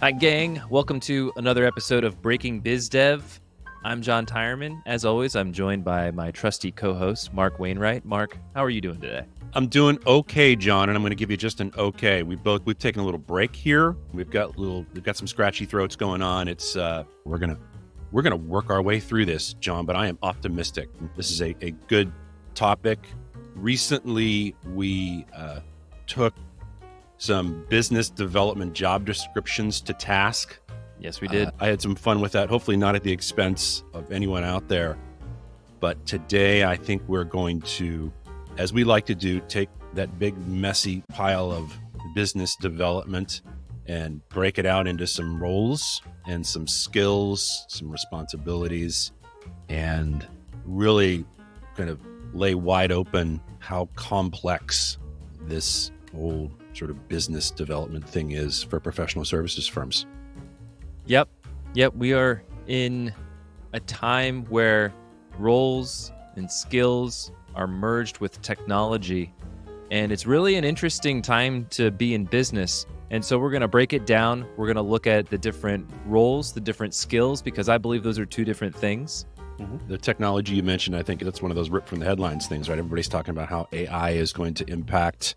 Hi, gang. Welcome to another episode of Breaking Biz Dev. I'm John Tyerman. As always, I'm joined by my trusty co-host, Mark Wainwright. Mark, how are you doing today? I'm doing okay, John, and I'm going to give you just an okay. We've taken a little break here. We've got some scratchy throats going on. It's we're gonna work our way through this, John. But I am optimistic. This is a good topic. Recently, we took some business development job descriptions to task. Yes, we did. I had some fun with that. Hopefully, not at the expense of anyone out there. But today, I think we're going to, as we like to do, take that big, messy pile of business development and break it out into some roles and some skills, some responsibilities, and really kind of lay wide open how complex this whole sort of business development thing is for professional services firms. Yep. We are in a time where roles and skills are merged with technology, and it's really an interesting time to be in business. And so we're going to break it down. We're going to look at the different roles, the different skills, because I believe those are two different things. Mm-hmm. The technology you mentioned, I think that's one of those ripped from the headlines things, right? Everybody's talking about how AI is going to impact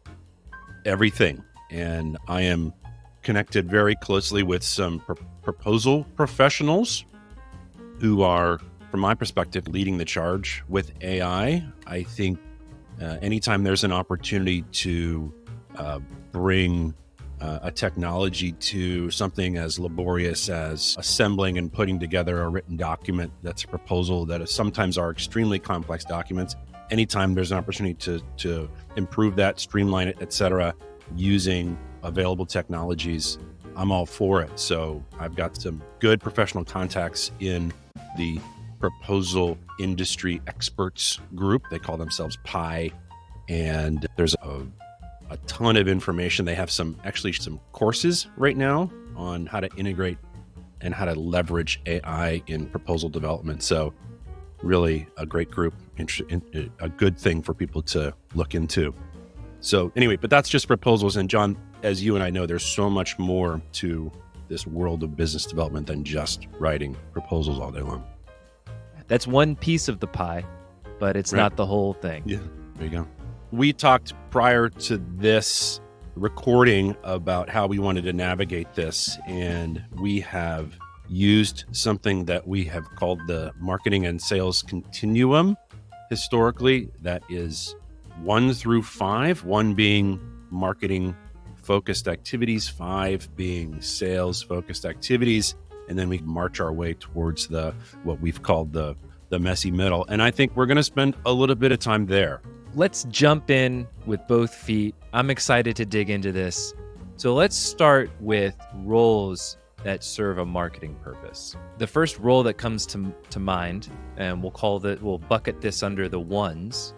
everything. And I am connected very closely with some proposal professionals who are, from my perspective, leading the charge with AI. I think anytime there's an opportunity to bring a technology to something as laborious as assembling and putting together a written document that's a proposal that sometimes are extremely complex documents, anytime there's an opportunity to improve that, streamline it, etc., using available technologies, I'm all for it. So I've got some good professional contacts in the proposal industry experts group. They call themselves PI, and there's a ton of information. They have some courses right now on how to integrate and how to leverage AI in proposal development. So really a great group, a good thing for people to look into. So anyway, but that's just proposals. And John, as you and I know, there's so much more to this world of business development than just writing proposals all day long. That's one piece of the pie, but it's not the whole thing. Yeah, there you go. We talked prior to this recording about how we wanted to navigate this, and we have used something that we have called the marketing and sales continuum historically. That is 1 through 5, 1 being marketing focused activities, 5 being sales focused activities, and then we march our way towards what we've called the messy middle. And I think we're going to spend a little bit of time there. Let's jump in with both feet. I'm excited to dig into this. So let's start with roles that serve a marketing purpose. The first role that comes to mind, and we'll bucket this under the ones,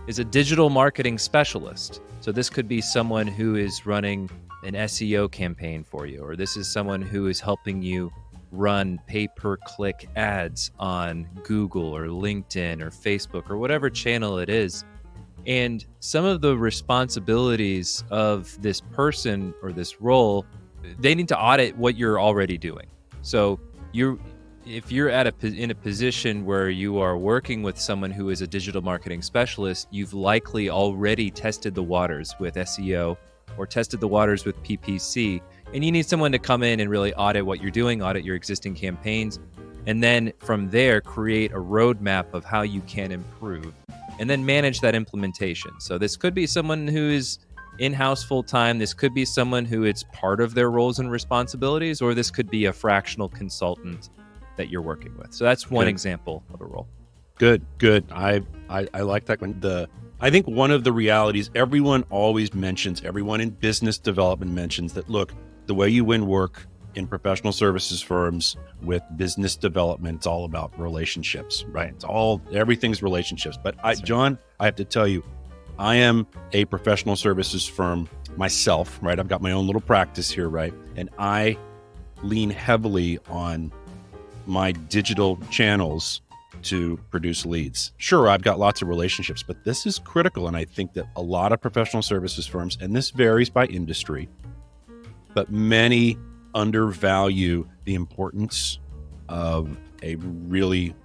is a digital marketing specialist. So this could be someone who is running an SEO campaign for you, or this is someone who is helping you run pay-per-click ads on Google or LinkedIn or Facebook or whatever channel it is. And some of the responsibilities of this person or this role, they need to audit what you're already doing. So if you're in a position where you are working with someone who is a digital marketing specialist, you've likely already tested the waters with SEO or tested the waters with PPC, and you need someone to come in and really audit what you're doing, audit your existing campaigns, and then from there create a roadmap of how you can improve, and then manage that implementation. So this could be someone who is in-house full-time, this could be someone who it's part of their roles and responsibilities, or this could be a fractional consultant that you're working with. So that's one example of a role. Good. I like that one. I think one of the realities everyone in business development mentions that, look, the way you win work in professional services firms with business development, it's all about relationships, right? Everything's relationships. But John, I have to tell you, I am a professional services firm myself, right? I've got my own little practice here, right? And I lean heavily on my digital channels to produce leads. Sure, I've got lots of relationships, but this is critical. And I think that a lot of professional services firms, and this varies by industry, but many undervalue the importance of a really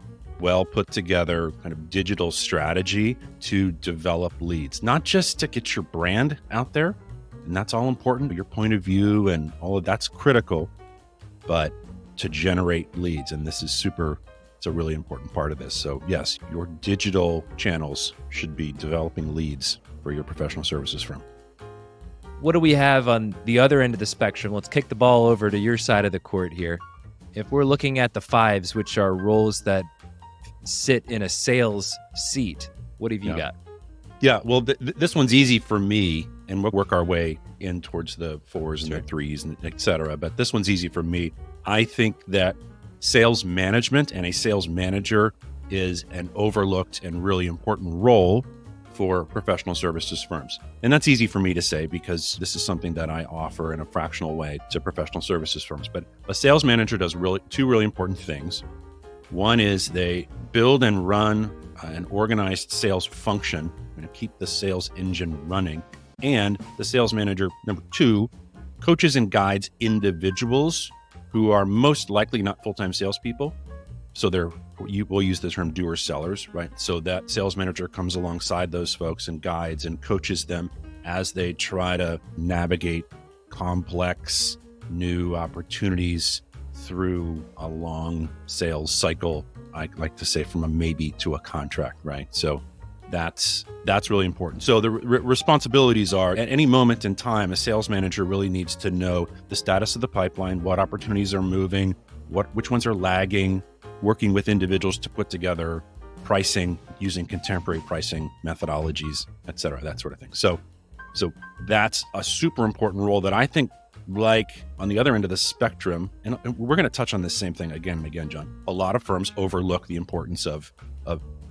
well put together kind of digital strategy to develop leads, not just to get your brand out there. And that's all important. Your point of view and all of that's critical, but to generate leads. And this is it's a really important part of this. So yes, your digital channels should be developing leads for your professional services firm. What do we have on the other end of the spectrum? Let's kick the ball over to your side of the court here. If we're looking at the fives, which are roles that sit in a sales seat, what have you got? Yeah, well, this one's easy for me, and we'll work our way in towards the fours and the threes, and et cetera. But this one's easy for me. I think that sales management and a sales manager is an overlooked and really important role for professional services firms. And that's easy for me to say because this is something that I offer in a fractional way to professional services firms. But a sales manager does two really important things. One is they build and run an organized sales function and keep the sales engine running. And the sales manager, number two, coaches and guides individuals who are most likely not full-time salespeople. So we'll use the term doer-sellers, right? So that sales manager comes alongside those folks and guides and coaches them as they try to navigate complex new opportunities through a long sales cycle. I like to say from a maybe to a contract, right? So that's really important. So the responsibilities are at any moment in time, a sales manager really needs to know the status of the pipeline, what opportunities are moving, which ones are lagging, working with individuals to put together pricing using contemporary pricing methodologies, et cetera, that sort of thing. So that's a super important role that I think, like on the other end of the spectrum, and we're going to touch on this same thing again and again, John, a lot of firms overlook the importance of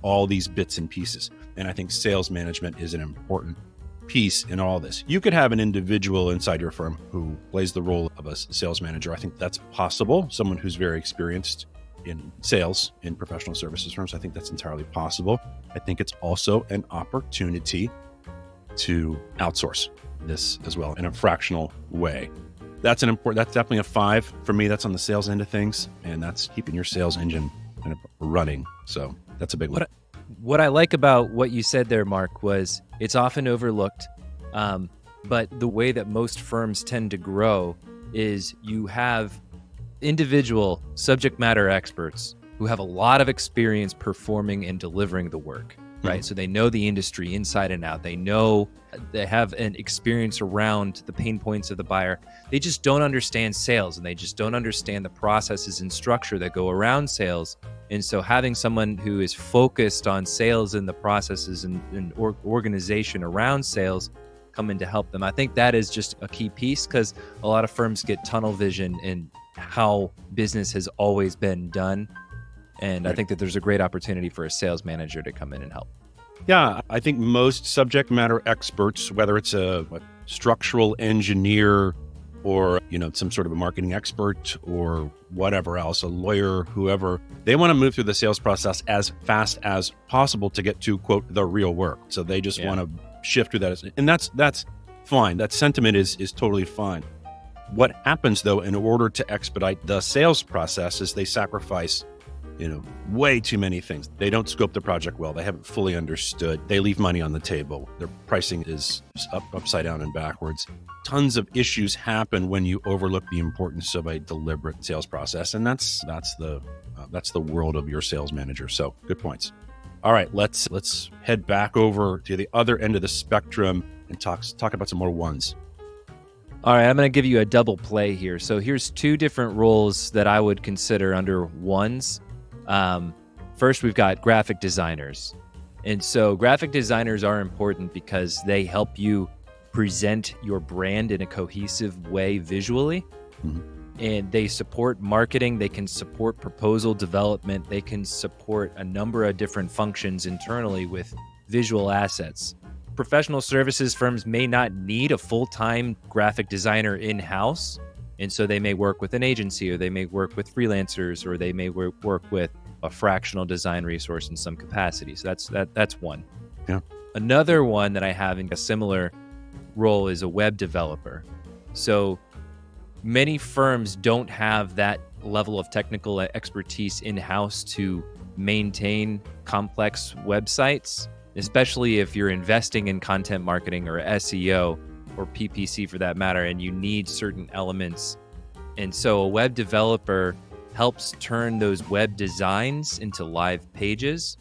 all these bits and pieces. And I think sales management is an important piece in all this. You could have an individual inside your firm who plays the role of a sales manager. I think that's possible. Someone who's very experienced in sales in professional services firms. I think that's entirely possible. I think it's also an opportunity to outsource this as well in a fractional way. That's definitely a 5 for me. That's on the sales end of things, and that's keeping your sales engine kind of running. So that's a big one. What I like about what you said there, Mark, was it's often overlooked, but the way that most firms tend to grow is you have individual subject matter experts who have a lot of experience performing and delivering the work, right? So they know the industry inside and out. They have an experience around the pain points of the buyer. They just don't understand sales, and they just don't understand the processes and structure that go around sales. And so having someone who is focused on sales and the processes and organization around sales come in to help them. I think that is just a key piece, because a lot of firms get tunnel vision in how business has always been done. And I think that there's a great opportunity for a sales manager to come in and help. Yeah, I think most subject matter experts, whether it's a structural engineer or some sort of a marketing expert or whatever else, a lawyer, whoever, they want to move through the sales process as fast as possible to get to, quote, the real work. So they just want to shift through that. And that's fine. That sentiment is totally fine. What happens, though, in order to expedite the sales process is they sacrifice way too many things. They don't scope the project well. They haven't fully understood. They leave money on the table. Their pricing is upside down and backwards. Tons of issues happen when you overlook the importance of a deliberate sales process, and that's the world of your sales manager. So good points. All right, let's head back over to the other end of the spectrum and talk about some more ones. All right, I'm going to give you a double play here. So here's 2 different roles that I would consider under ones. First, we've got graphic designers. And so graphic designers are important because they help you present your brand in a cohesive way visually. And they support marketing. They can support proposal development. They can support a number of different functions internally with visual assets. Professional services firms may not need a full-time graphic designer in-house. And so they may work with an agency, or they may work with freelancers, or they may work with a fractional design resource in some capacity. So that's one. Yeah. Another one that I have in a similar role is a web developer. So many firms don't have that level of technical expertise in-house to maintain complex websites, especially if you're investing in content marketing or SEO or PPC for that matter, and you need certain elements. And so a web developer helps turn those web designs into live pages.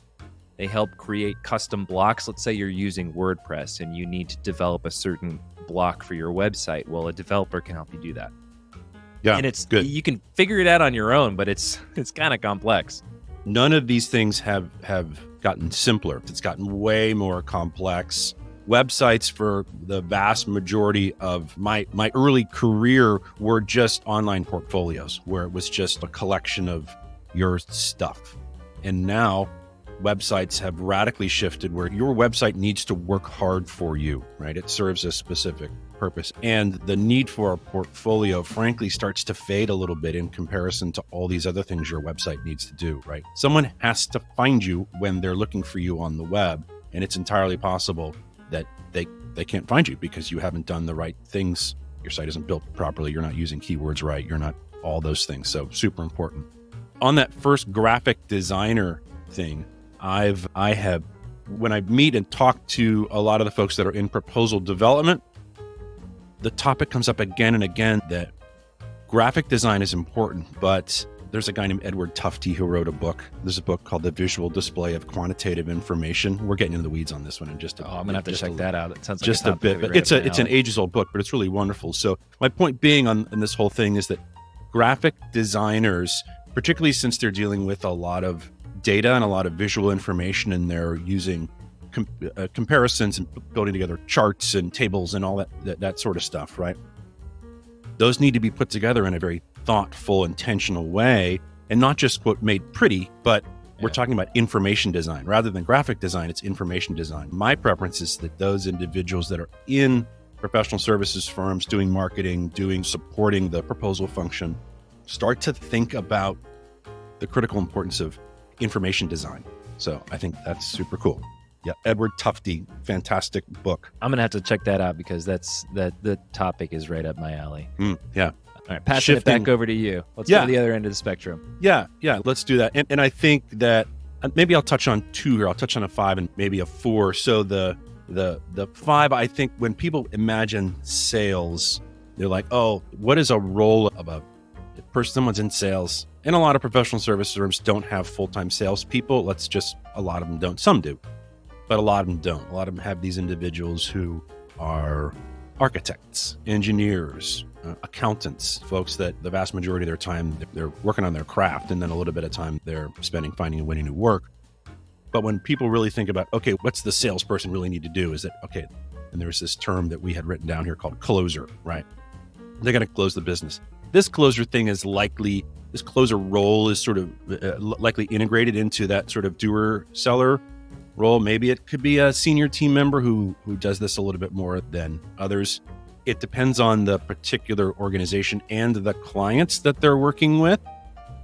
They help create custom blocks. Let's say you're using WordPress and you need to develop a certain block for your website. Well, a developer can help you do that. Yeah, And it's good. you can figure it out on your own, but it's kind of complex. None of these things have gotten simpler. It's gotten way more complex. Websites for the vast majority of my early career were just online portfolios where it was just a collection of your stuff. And now websites have radically shifted where your website needs to work hard for you, right? It serves a specific purpose. And the need for a portfolio, frankly, starts to fade a little bit in comparison to all these other things your website needs to do, right? Someone has to find you when they're looking for you on the web. And it's entirely possible that they can't find you because you haven't done the right things. Your site isn't built properly. You're not using keywords right. You're not all those things. So super important. On that first graphic designer thing, I have, when I meet and talk to a lot of the folks that are in proposal development, the topic comes up again and again that graphic design is important, but there's a guy named Edward Tufte who wrote a book. There's a book called The Visual Display of Quantitative Information. We're getting into the weeds on this one in just a I'm gonna have to check that out. It sounds like just a bit, but it's an ages-old book, but it's really wonderful. So my point being on this whole thing is that graphic designers, particularly since they're dealing with a lot of data and a lot of visual information, and they're using comparisons and building together charts and tables and all that sort of stuff, right? Those need to be put together in a very thoughtful, intentional way, and not just quote made pretty, but we're talking about information design rather than graphic design. It's information design. My preference is that those individuals that are in professional services firms doing marketing, supporting the proposal function, start to think about the critical importance of information design. So I think that's super cool. Yeah, Edward Tufte, fantastic book. I'm gonna have to check that out because the topic is right up my alley. Yeah. All right, passing it back over to you. Let's go to the other end of the spectrum. Yeah, let's do that. And I think that maybe I'll touch on 2 here. I'll touch on a 5 and maybe a 4. So the 5, I think when people imagine sales, they're like, oh, what is a role of a person? Someone's in sales. And a lot of professional service firms don't have full-time salespeople. A lot of them don't. Some do, but a lot of them don't. A lot of them have these individuals who are architects, engineers, accountants, folks that the vast majority of their time, they're working on their craft, and then a little bit of time they're spending finding and winning new work. But when people really think about, okay, what's the salesperson really need to do, is that, okay, and there's this term that we had written down here called closer, right? They're going to close the business. This closer thing is likely, this closer role is sort of likely integrated into that sort of doer-seller role. Maybe it could be a senior team member who does this a little bit more than others. It depends on the particular organization and the clients that they're working with.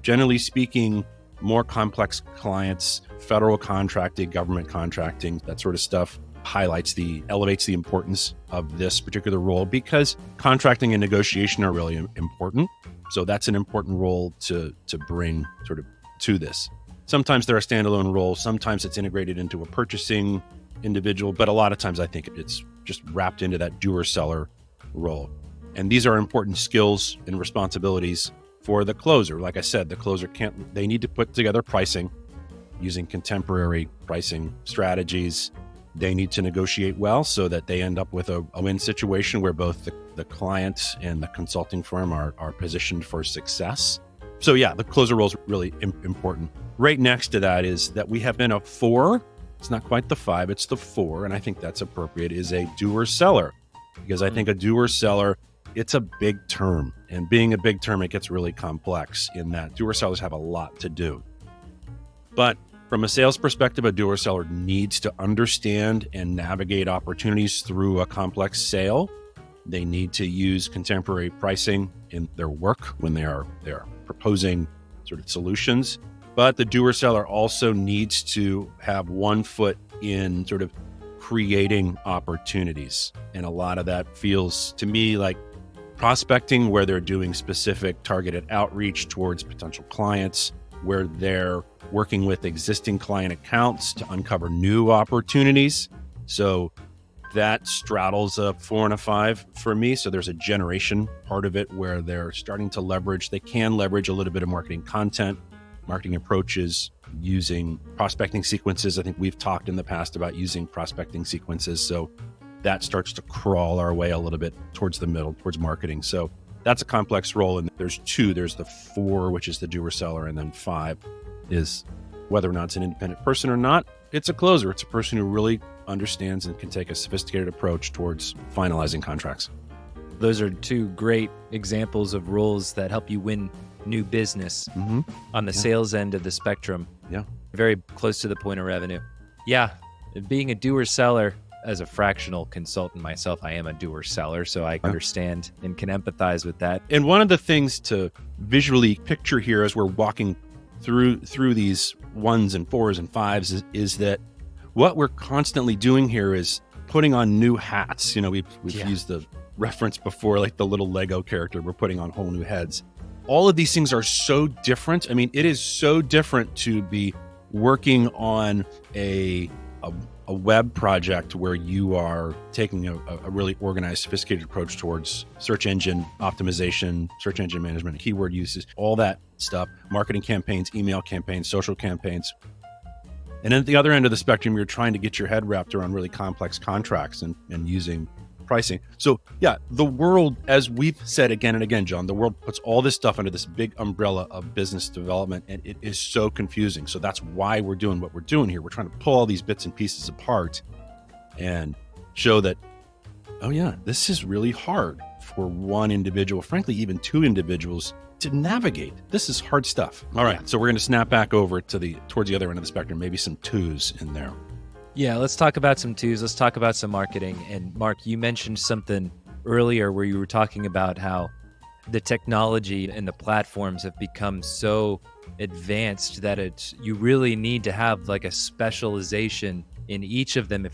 Generally speaking, more complex clients, federal contracting, government contracting, that sort of stuff elevates the importance of this particular role, because contracting and negotiation are really important. So that's an important role to bring sort of to this. Sometimes they're a standalone role. Sometimes it's integrated into a purchasing individual, but a lot of times I think it's just wrapped into that doer-seller role. And these are important skills and responsibilities for the closer. Like I said, the closer they need to put together pricing using contemporary pricing strategies. They need to negotiate well so that they end up with a win situation where both the client and the consulting firm are positioned for success. So yeah, the closer role is really important. Right next to that is that we have been a 4. It's not quite the 5, it's the 4. And I think that's appropriate, is a doer-seller. Because I think a doer-seller, it's a big term. And being a big term, it gets really complex in that doer-sellers have a lot to do. But from a sales perspective, a doer-seller needs to understand and navigate opportunities through a complex sale. They need to use contemporary pricing in their work when they are proposing sort of solutions. But the doer-seller also needs to have one foot in sort of creating opportunities. And a lot of that feels to me like prospecting, where they're doing specific targeted outreach towards potential clients, where they're working with existing client accounts to uncover new opportunities. So that straddles a 4 and a 5 for me. So there's a generation part of it where they're starting to they can leverage a little bit of marketing content, marketing approaches, using prospecting sequences. I think we've talked in the past about using prospecting sequences. So that starts to crawl our way a little bit towards the middle, towards marketing. So that's a complex role. And there's 2, there's the 4, which is the doer seller. And then 5 is whether or not it's an independent person or not. It's a closer. It's a person who really understands and can take a sophisticated approach towards finalizing contracts. Those are 2 great examples of roles that help you win new business on the sales end of the spectrum. Yeah. Very close to the point of revenue. Yeah. Being a doer seller, as a fractional consultant myself, I am a doer seller, so I understand and can empathize with that. And one of the things to visually picture here as we're walking through these 1s and 4s and 5s is that what we're constantly doing here is putting on new hats. We've used the reference before, like the little Lego character, we're putting on whole new heads. All of these things are so different. I mean, it is so different to be working on a web project where you are taking a really organized, sophisticated approach towards search engine optimization, search engine management, keyword uses, all that stuff, marketing campaigns, email campaigns, social campaigns. And then at the other end of the spectrum, you're trying to get your head wrapped around really complex contracts and using pricing. So yeah, the world, as we've said again and again, John, the world puts all this stuff under this big umbrella of business development, and it is so confusing. So that's why we're doing what we're doing here. We're trying to pull all these bits and pieces apart and show that, oh yeah, this is really hard for one individual, frankly, even 2 individuals to navigate. This is hard stuff. All right. So we're going to snap back over to towards the other end of the spectrum, maybe some 2s in there. Yeah, let's talk about some 2s. Let's talk about some marketing. And Mark, you mentioned something earlier where you were talking about how the technology and the platforms have become so advanced that you really need to have like a specialization in each of them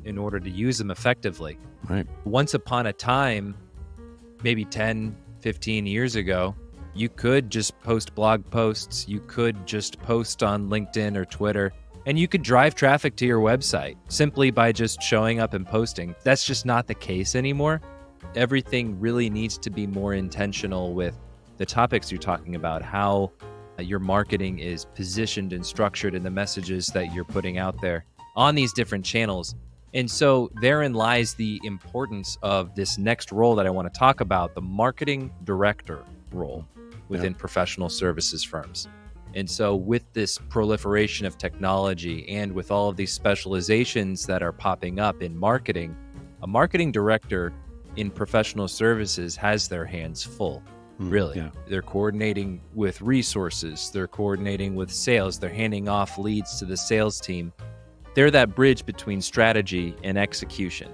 in order to use them effectively. Right. Once upon a time, maybe 10, 15 years ago, you could just post blog posts. You could just post on LinkedIn or Twitter. And you could drive traffic to your website simply by just showing up and posting. That's just not the case anymore. Everything really needs to be more intentional with the topics you're talking about, how your marketing is positioned and structured in the messages that you're putting out there on these different channels. And so therein lies the importance of this next role that I want to talk about, the marketing director role within professional services firms. And so with this proliferation of technology and with all of these specializations that are popping up in marketing, a marketing director in professional services has their hands full, really. Yeah. They're coordinating with resources, they're coordinating with sales, they're handing off leads to the sales team. They're that bridge between strategy and execution.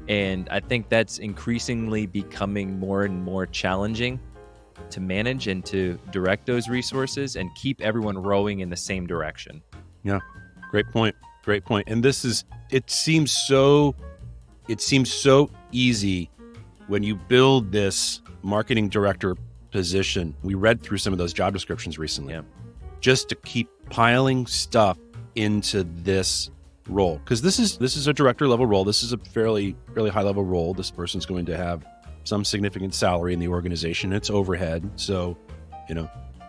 And I think that's increasingly becoming more and more challenging to manage and to direct those resources and keep everyone rowing in the same direction. Yeah. Great point. And it seems so easy when you build this marketing director position. We read through some of those job descriptions recently, just to keep piling stuff into this role. Because this is a director level role. This is a fairly high level role. This person's going to have some significant salary in the organization. It's overhead. So,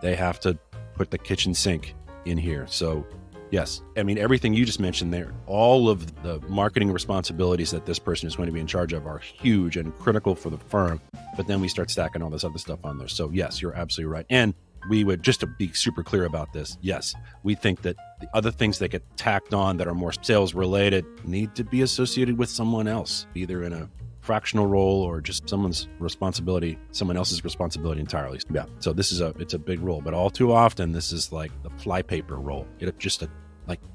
they have to put the kitchen sink in here. So yes, I mean, everything you just mentioned there, all of the marketing responsibilities that this person is going to be in charge of are huge and critical for the firm. But then we start stacking all this other stuff on there. So yes, you're absolutely right. And we would, just to be super clear about this, yes, we think that the other things that get tacked on that are more sales related need to be associated with someone else, either in a fractional role or just someone else's responsibility entirely. Yeah. So it's a big role, but all too often this is like the flypaper role. It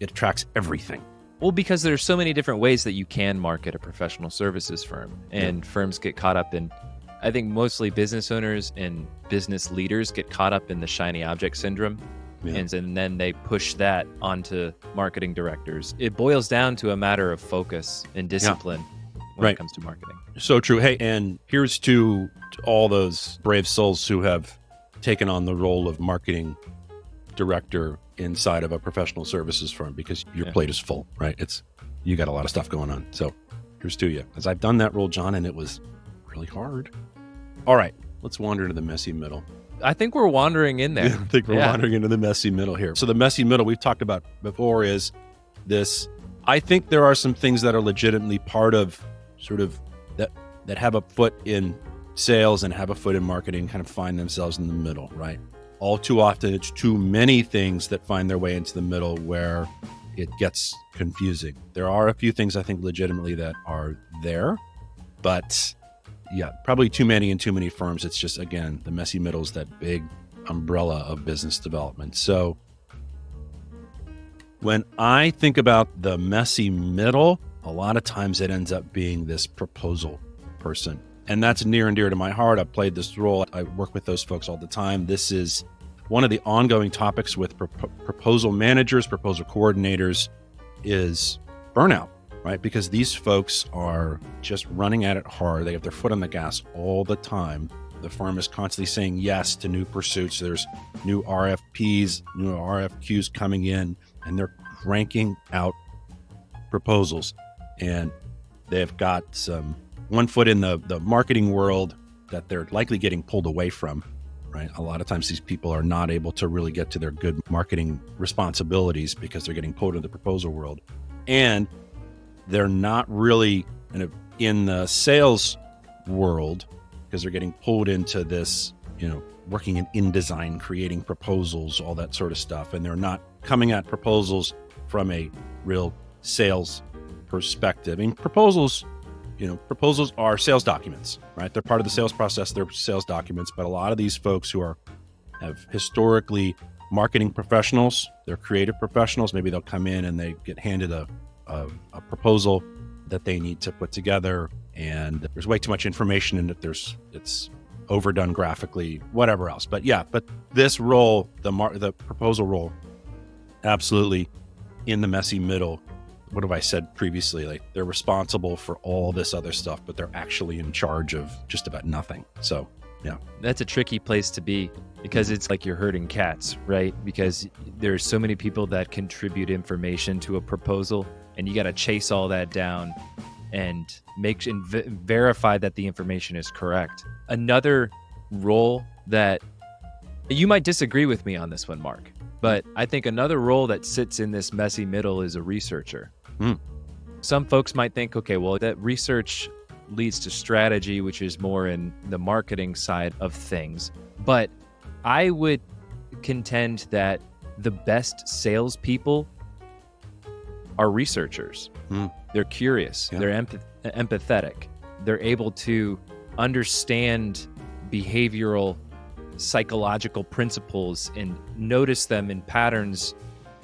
attracts everything. Well, because there's so many different ways that you can market a professional services firm, and firms get caught up in, I think mostly business owners and business leaders get caught up in the shiny object syndrome. Yeah. And then they push that onto marketing directors. It boils down to a matter of focus and discipline. when Right. it comes to marketing. So true. Hey, and here's to all those brave souls who have taken on the role of marketing director inside of a professional services firm, because your Yeah. plate is full, right? You got a lot of stuff going on. So here's to you. As I've done that role, John, and it was really hard. All right, let's wander into the messy middle. I think we're wandering in there. I think we're Yeah. wandering into the messy middle here. So the messy middle we've talked about before is this. I think there are some things that are legitimately part of sort of that have a foot in sales and have a foot in marketing, kind of find themselves in the middle, right? All too often, it's too many things that find their way into the middle where it gets confusing. There are a few things I think legitimately that are there, but yeah, probably too many in too many firms. It's just, again, the messy middle is that big umbrella of business development. So when I think about the messy middle, a lot of times it ends up being this proposal person. And that's near and dear to my heart. I've played this role. I work with those folks all the time. This is one of the ongoing topics with proposal managers, proposal coordinators, is burnout, right? Because these folks are just running at it hard. They have their foot on the gas all the time. The firm is constantly saying yes to new pursuits. There's new RFPs, new RFQs coming in, and they're cranking out proposals. And they've got some one foot in the marketing world that they're likely getting pulled away from, right? A lot of times these people are not able to really get to their good marketing responsibilities because they're getting pulled into the proposal world. And they're not really kind of in the sales world because they're getting pulled into this, working in InDesign, creating proposals, all that sort of stuff. And they're not coming at proposals from a real sales perspective. I mean, proposals are sales documents, right? They're part of the sales process. They're sales documents. But a lot of these folks who have historically marketing professionals, they're creative professionals. Maybe they'll come in and they get handed a proposal that they need to put together, and there's way too much information in it. It's overdone graphically, whatever else. But this role, the proposal role, absolutely in the messy middle. What have I said previously? Like, they're responsible for all this other stuff, but they're actually in charge of just about nothing. So, yeah. That's a tricky place to be, because it's like you're herding cats, right? Because there's so many people that contribute information to a proposal, and you got to chase all that down and verify that the information is correct. Another role that you might disagree with me on this one, Mark, but I think another role that sits in this messy middle is a researcher. Some folks might think, okay, well, that research leads to strategy, which is more in the marketing side of things. But I would contend that the best salespeople are researchers. They're curious. Yeah. They're empathetic. They're able to understand behavioral, psychological principles and notice them in patterns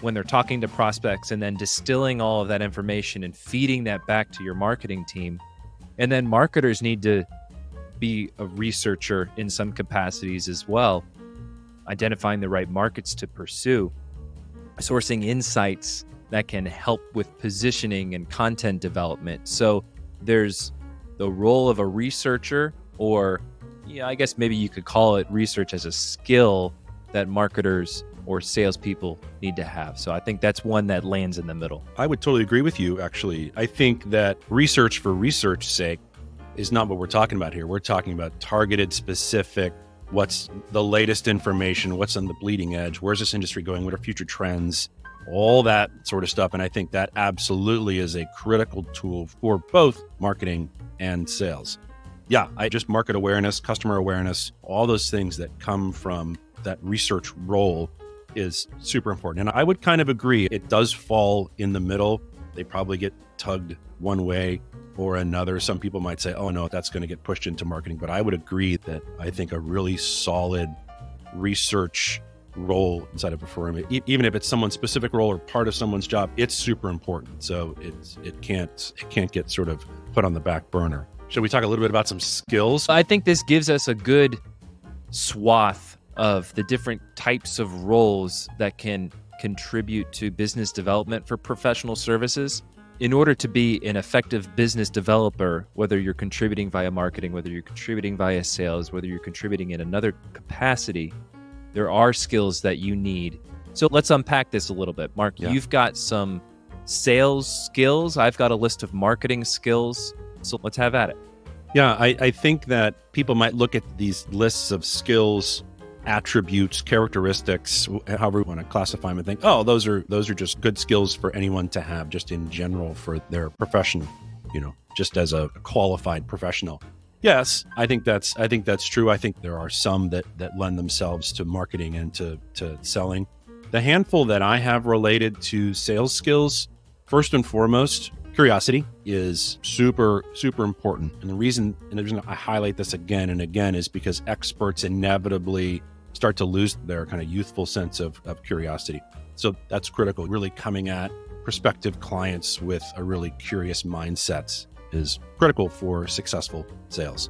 when they're talking to prospects, and then distilling all of that information and feeding that back to your marketing team. And then marketers need to be a researcher in some capacities as well, identifying the right markets to pursue, sourcing insights that can help with positioning and content development. So there's the role of a researcher, or I guess maybe you could call it research as a skill that marketers or salespeople need to have. So I think that's one that lands in the middle. I would totally agree with you, actually. I think that research for research's sake is not what we're talking about here. We're talking about targeted, specific, what's the latest information, what's on the bleeding edge, where's this industry going, what are future trends, all that sort of stuff. And I think that absolutely is a critical tool for both marketing and sales. Yeah, just market awareness, customer awareness, all those things that come from that research role is super important. And I would kind of agree. It does fall in the middle. They probably get tugged one way or another. Some people might say, oh no, that's going to get pushed into marketing. But I would agree that I think a really solid research role inside of a firm, even if it's someone's specific role or part of someone's job, it's super important. So it can't get sort of put on the back burner. Should we talk a little bit about some skills? I think this gives us a good swath of the different types of roles that can contribute to business development for professional services. in order to be an effective business developer, whether you're contributing via marketing, whether you're contributing via sales, whether you're contributing in another capacity, there are skills that you need. So let's unpack this a little bit. Mark, you've got some sales skills. I've got a list of marketing skills. So let's have at it. Yeah, I think that people might look at these lists of skills, attributes, characteristics, however you want to classify them, and think, oh, those are just good skills for anyone to have just in general for their profession, just as a qualified professional. Yes, I think that's true. I think there are some that lend themselves to marketing and to selling. The handful that I have related to sales skills, first and foremost, curiosity is super, super important. And the reason I highlight this again and again is because experts inevitably start to lose their kind of youthful sense of curiosity. So that's critical. Really coming at prospective clients with a really curious mindset is critical for successful sales.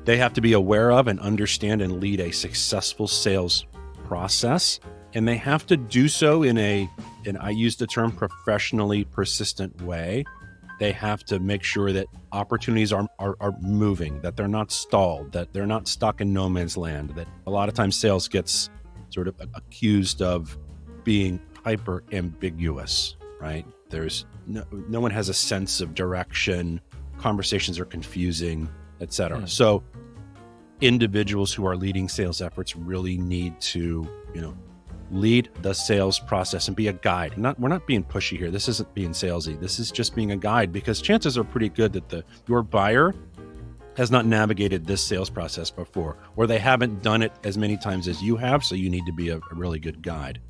They have to be aware of and understand and lead a successful sales process. And they have to do so in and I use the term professionally persistent way. They have to make sure that opportunities are moving, that they're not stalled, that they're not stuck in no man's land, that a lot of times sales gets sort of accused of being hyper ambiguous, right? There's no one has a sense of direction, conversations are confusing, etc. So individuals who are leading sales efforts really need to, lead the sales process and be a guide. We're not being pushy here. This isn't being salesy. This is just being a guide, because chances are pretty good that your buyer has not navigated this sales process before, or they haven't done it as many times as you have. So you need to be a really good guide.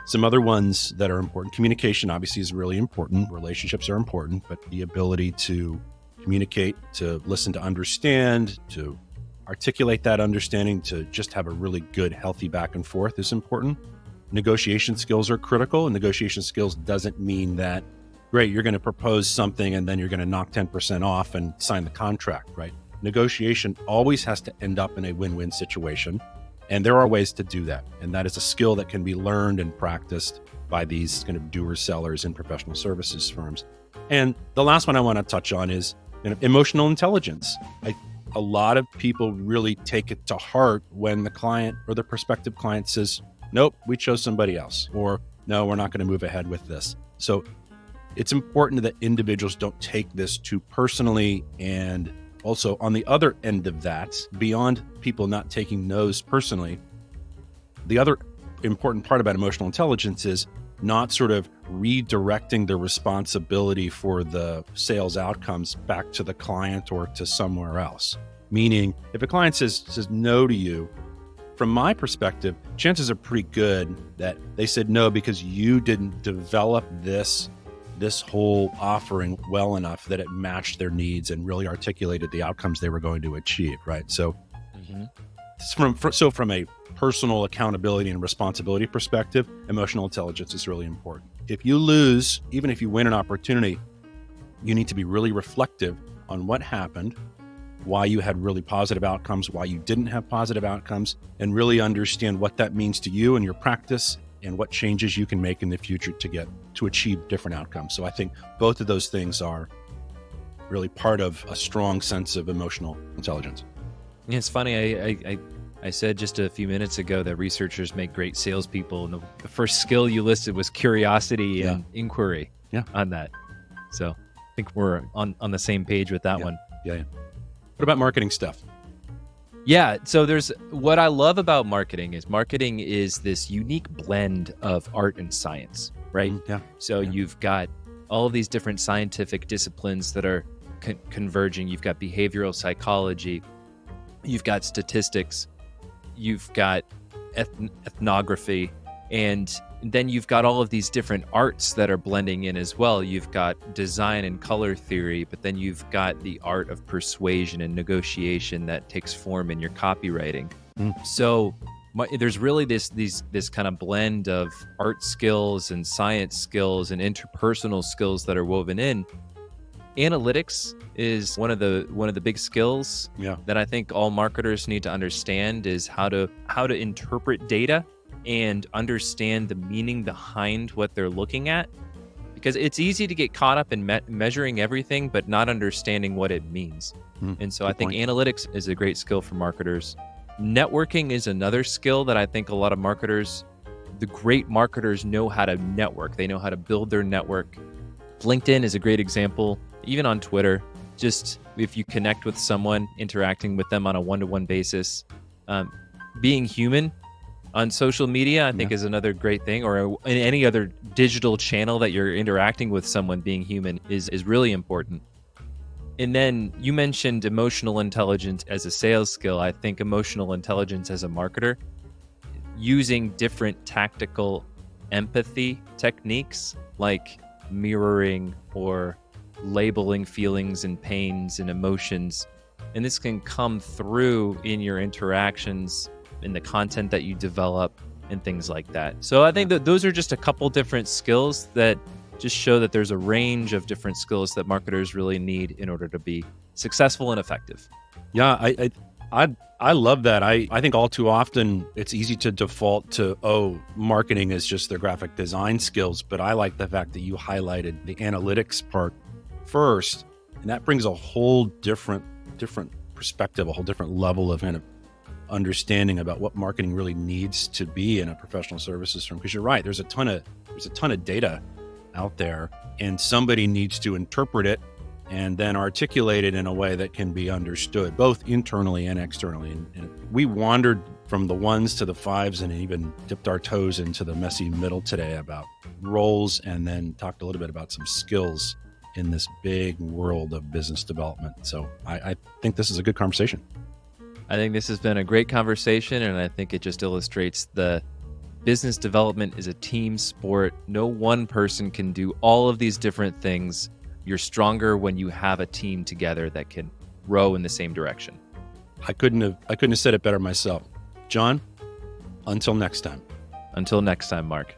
Some other ones that are important. Communication obviously is really important. Relationships are important, but the ability to communicate, to listen, to understand, to articulate that understanding, to just have a really good, healthy back and forth is important. Negotiation skills are critical. And negotiation skills doesn't mean that, great, you're going to propose something and then you're going to knock 10% off and sign the contract, right? Negotiation always has to end up in a win-win situation. And there are ways to do that. And that is a skill that can be learned and practiced by these kind of doer-sellers in professional services firms. And the last one I want to touch on is emotional intelligence. A lot of people really take it to heart when the client or the prospective client says, nope, we chose somebody else, or no, we're not going to move ahead with this. So it's important that individuals don't take this too personally. And also on the other end of that, beyond people not taking no's personally, the other important part about emotional intelligence is not sort of redirecting the responsibility for the sales outcomes back to the client or to somewhere else. Meaning, if a client says no to you, from my perspective, chances are pretty good that they said no because you didn't develop this whole offering well enough that it matched their needs and really articulated the outcomes they were going to achieve, right? So, from a personal accountability and responsibility perspective, emotional intelligence is really important. If you lose, even if you win an opportunity, you need to be really reflective on what happened, why you had really positive outcomes, why you didn't have positive outcomes, and really understand what that means to you and your practice and what changes you can make in the future to achieve different outcomes. So I think both of those things are really part of a strong sense of emotional intelligence. It's funny. I said just a few minutes ago that researchers make great salespeople, and the first skill you listed was curiosity and inquiry on that. So I think we're on the same page with that one. Yeah. What about marketing stuff? Yeah. So what I love about marketing is this unique blend of art and science, right? So you've got all of these different scientific disciplines that are converging. You've got behavioral psychology, you've got statistics, you've got ethnography, and then you've got all of these different arts that are blending in as well. You've got design and color theory, but then you've got the art of persuasion and negotiation that takes form in your copywriting. So there's really this kind of blend of art skills and science skills and interpersonal skills that are woven in. Analytics is one of the big skills that I think all marketers need to understand, is how to interpret data and understand the meaning behind what they're looking at. because it's easy to get caught up in measuring everything, but not understanding what it means. And so I think analytics is a great skill for marketers. Networking is another skill that I think a lot of marketers, the great marketers, know how to network. They know how to build their network. LinkedIn is a great example, even on Twitter. Just if you connect with someone, interacting with them on a one-to-one basis, being human on social media, I think is another great thing, or in any other digital channel that you're interacting with someone, being human is really important. And then you mentioned emotional intelligence as a sales skill. I think emotional intelligence as a marketer, using different tactical empathy techniques like mirroring or labeling feelings and pains and emotions. And this can come through in your interactions, in the content that you develop, and things like that. So I think that those are just a couple different skills that just show that there's a range of different skills that marketers really need in order to be successful and effective. Yeah, I love that. I think all too often it's easy to default to, marketing is just their graphic design skills. But I like the fact that you highlighted the analytics part first, and that brings a whole different perspective, a whole different level of kind of understanding about what marketing really needs to be in a professional services firm. Because you're right, there's a ton of data out there, and somebody needs to interpret it and then articulate it in a way that can be understood, both internally and externally. And we wandered from the ones to the fives and even dipped our toes into the messy middle today about roles, and then talked a little bit about some skills in this big world of business development. So I think this is a good conversation. I think this has been a great conversation, and I think it just illustrates the business development is a team sport. No one person can do all of these different things. You're stronger when you have a team together that can row in the same direction. I couldn't have said it better myself. John, until next time. Until next time, Mark.